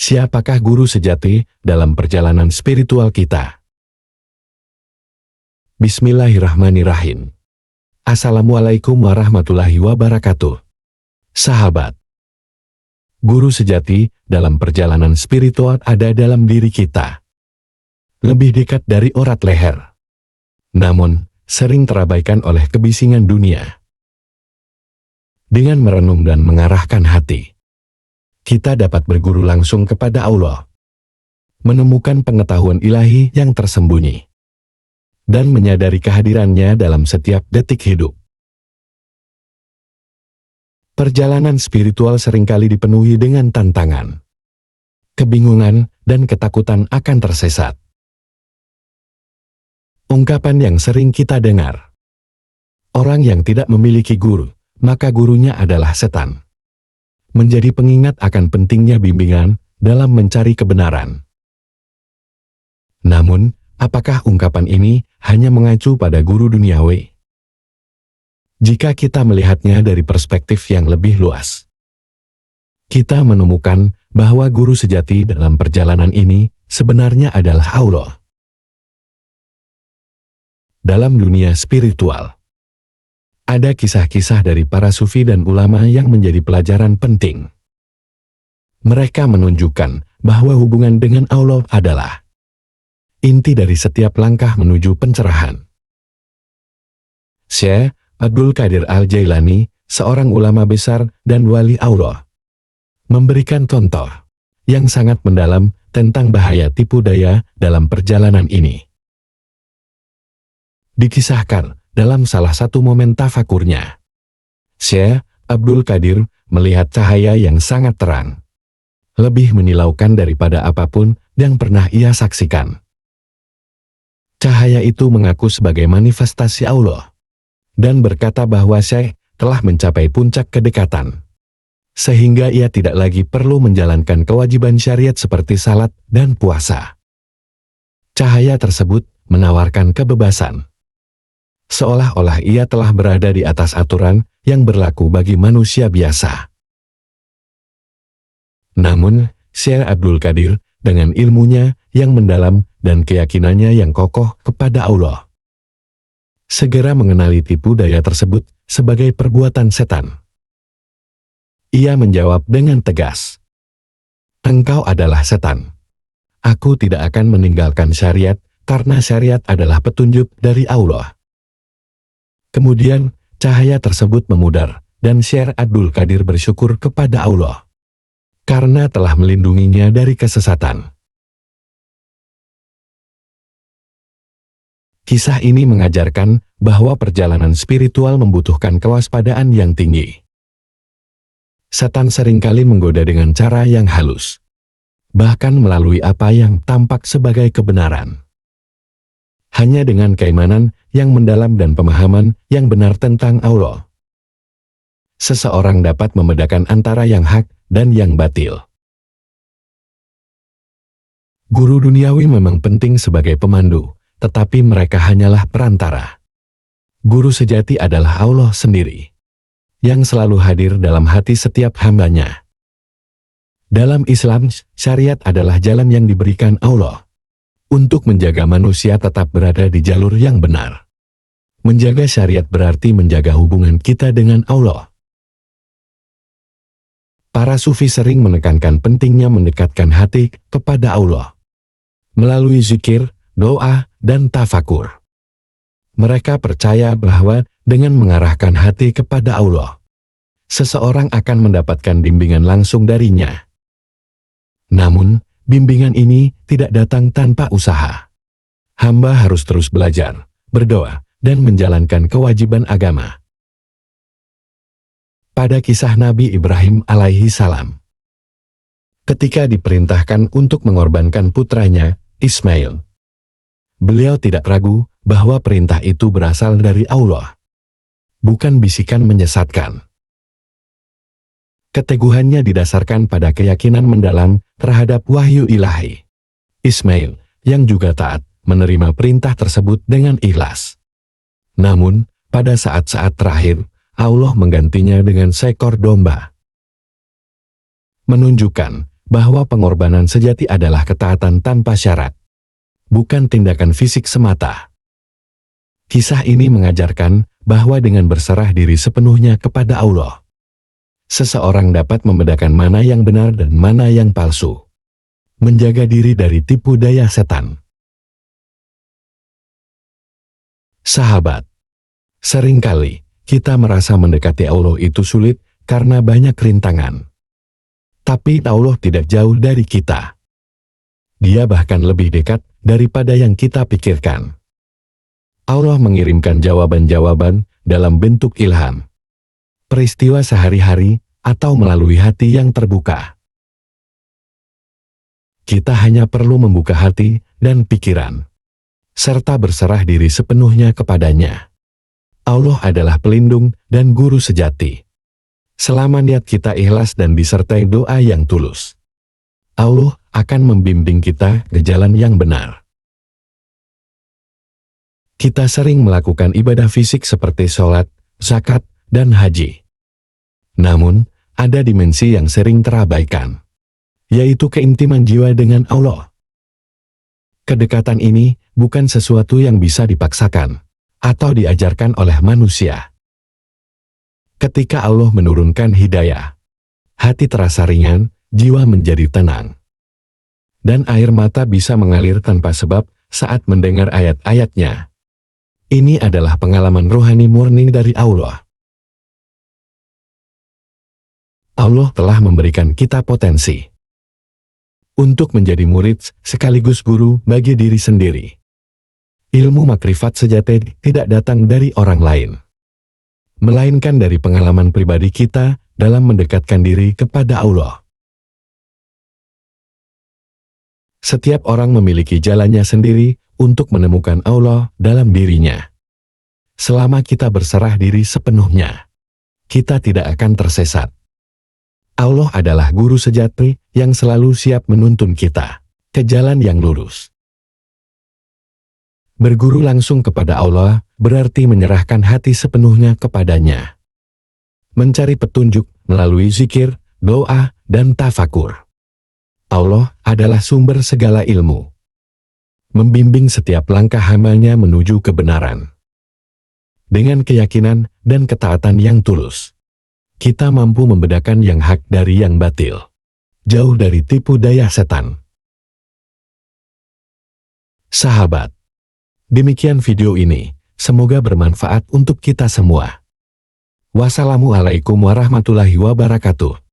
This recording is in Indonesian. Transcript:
Siapakah guru sejati dalam perjalanan spiritual kita? Bismillahirrahmanirrahim. Assalamualaikum warahmatullahi wabarakatuh. Sahabat, guru sejati dalam perjalanan spiritual ada dalam diri kita. Lebih dekat dari urat leher. Namun, sering terabaikan oleh kebisingan dunia. Dengan merenung dan mengarahkan hati, kita dapat berguru langsung kepada Allah, menemukan pengetahuan ilahi yang tersembunyi, dan menyadari kehadirannya dalam setiap detik hidup. Perjalanan spiritual seringkali dipenuhi dengan tantangan, kebingungan, dan ketakutan akan tersesat. Ungkapan yang sering kita dengar, orang yang tidak memiliki guru, maka gurunya adalah setan, menjadi pengingat akan pentingnya bimbingan dalam mencari kebenaran. Namun, apakah ungkapan ini hanya mengacu pada guru duniawi? Jika kita melihatnya dari perspektif yang lebih luas, kita menemukan bahwa guru sejati dalam perjalanan ini sebenarnya adalah Allah. Dalam dunia spiritual, ada kisah-kisah dari para sufi dan ulama yang menjadi pelajaran penting. Mereka menunjukkan bahwa hubungan dengan Allah adalah inti dari setiap langkah menuju pencerahan. Syekh Abdul Qadir Al-Jailani, seorang ulama besar dan wali Allah, memberikan contoh yang sangat mendalam tentang bahaya tipu daya dalam perjalanan ini. Dikisahkan dalam salah satu momen tafakurnya, Syekh Abdul Qadir melihat cahaya yang sangat terang, lebih menilaukan daripada apapun yang pernah ia saksikan. Cahaya itu mengaku sebagai manifestasi Allah, dan berkata bahwa Syekh telah mencapai puncak kedekatan, sehingga ia tidak lagi perlu menjalankan kewajiban syariat seperti salat dan puasa. Cahaya tersebut menawarkan kebebasan, seolah-olah ia telah berada di atas aturan yang berlaku bagi manusia biasa. Namun, Syekh Abdul Qadir, dengan ilmunya yang mendalam dan keyakinannya yang kokoh kepada Allah, segera mengenali tipu daya tersebut sebagai perbuatan setan. Ia menjawab dengan tegas, "Engkau adalah setan. Aku tidak akan meninggalkan syariat karena syariat adalah petunjuk dari Allah." Kemudian, cahaya tersebut memudar, dan Syekh Abdul Qadir bersyukur kepada Allah karena telah melindunginya dari kesesatan. Kisah ini mengajarkan bahwa perjalanan spiritual membutuhkan kewaspadaan yang tinggi. Setan seringkali menggoda dengan cara yang halus, bahkan melalui apa yang tampak sebagai kebenaran. Hanya dengan keimanan yang mendalam dan pemahaman yang benar tentang Allah, seseorang dapat membedakan antara yang hak dan yang batil. Guru duniawi memang penting sebagai pemandu, tetapi mereka hanyalah perantara. Guru sejati adalah Allah sendiri, yang selalu hadir dalam hati setiap hambanya. Dalam Islam, syariat adalah jalan yang diberikan Allah untuk menjaga manusia tetap berada di jalur yang benar. Menjaga syariat berarti menjaga hubungan kita dengan Allah. Para sufi sering menekankan pentingnya mendekatkan hati kepada Allah melalui zikir, doa, dan tafakur. Mereka percaya bahwa dengan mengarahkan hati kepada Allah, seseorang akan mendapatkan bimbingan langsung darinya. Namun, bimbingan ini tidak datang tanpa usaha. Hamba harus terus belajar, berdoa, dan menjalankan kewajiban agama. Pada kisah Nabi Ibrahim alaihi salam, ketika diperintahkan untuk mengorbankan putranya, Ismail, beliau tidak ragu bahwa perintah itu berasal dari Allah, bukan bisikan menyesatkan. Keteguhannya didasarkan pada keyakinan mendalam terhadap wahyu ilahi. Ismail, yang juga taat, menerima perintah tersebut dengan ikhlas. Namun, pada saat-saat terakhir, Allah menggantinya dengan seekor domba, menunjukkan bahwa pengorbanan sejati adalah ketaatan tanpa syarat, bukan tindakan fisik semata. Kisah ini mengajarkan bahwa dengan berserah diri sepenuhnya kepada Allah, seseorang dapat membedakan mana yang benar dan mana yang palsu, menjaga diri dari tipu daya setan. Sahabat, seringkali kita merasa mendekati Allah itu sulit karena banyak rintangan. Tapi Allah tidak jauh dari kita. Dia bahkan lebih dekat daripada yang kita pikirkan. Allah mengirimkan jawaban-jawaban dalam bentuk ilham, peristiwa sehari-hari, atau melalui hati yang terbuka. Kita hanya perlu membuka hati dan pikiran, serta berserah diri sepenuhnya kepadanya. Allah adalah pelindung dan guru sejati. Selama niat kita ikhlas dan disertai doa yang tulus, Allah akan membimbing kita ke jalan yang benar. Kita sering melakukan ibadah fisik seperti sholat, zakat, dan haji. Namun, ada dimensi yang sering terabaikan, yaitu keintiman jiwa dengan Allah. Kedekatan ini bukan sesuatu yang bisa dipaksakan atau diajarkan oleh manusia. Ketika Allah menurunkan hidayah, hati terasa ringan, jiwa menjadi tenang, dan air mata bisa mengalir tanpa sebab saat mendengar ayat-ayatnya. Ini adalah pengalaman rohani murni dari Allah. Allah telah memberikan kita potensi untuk menjadi murid sekaligus guru bagi diri sendiri. Ilmu makrifat sejati tidak datang dari orang lain, melainkan dari pengalaman pribadi kita dalam mendekatkan diri kepada Allah. Setiap orang memiliki jalannya sendiri untuk menemukan Allah dalam dirinya. Selama kita berserah diri sepenuhnya, kita tidak akan tersesat. Allah adalah guru sejati yang selalu siap menuntun kita ke jalan yang lurus. Berguru langsung kepada Allah berarti menyerahkan hati sepenuhnya kepadanya. Mencari petunjuk melalui zikir, doa, dan tafakur. Allah adalah sumber segala ilmu, membimbing setiap langkah hamba-Nya menuju kebenaran. Dengan keyakinan dan ketaatan yang tulus, kita mampu membedakan yang hak dari yang batil, jauh dari tipu daya setan. Sahabat, demikian video ini, semoga bermanfaat untuk kita semua. Wassalamualaikum warahmatullahi wabarakatuh.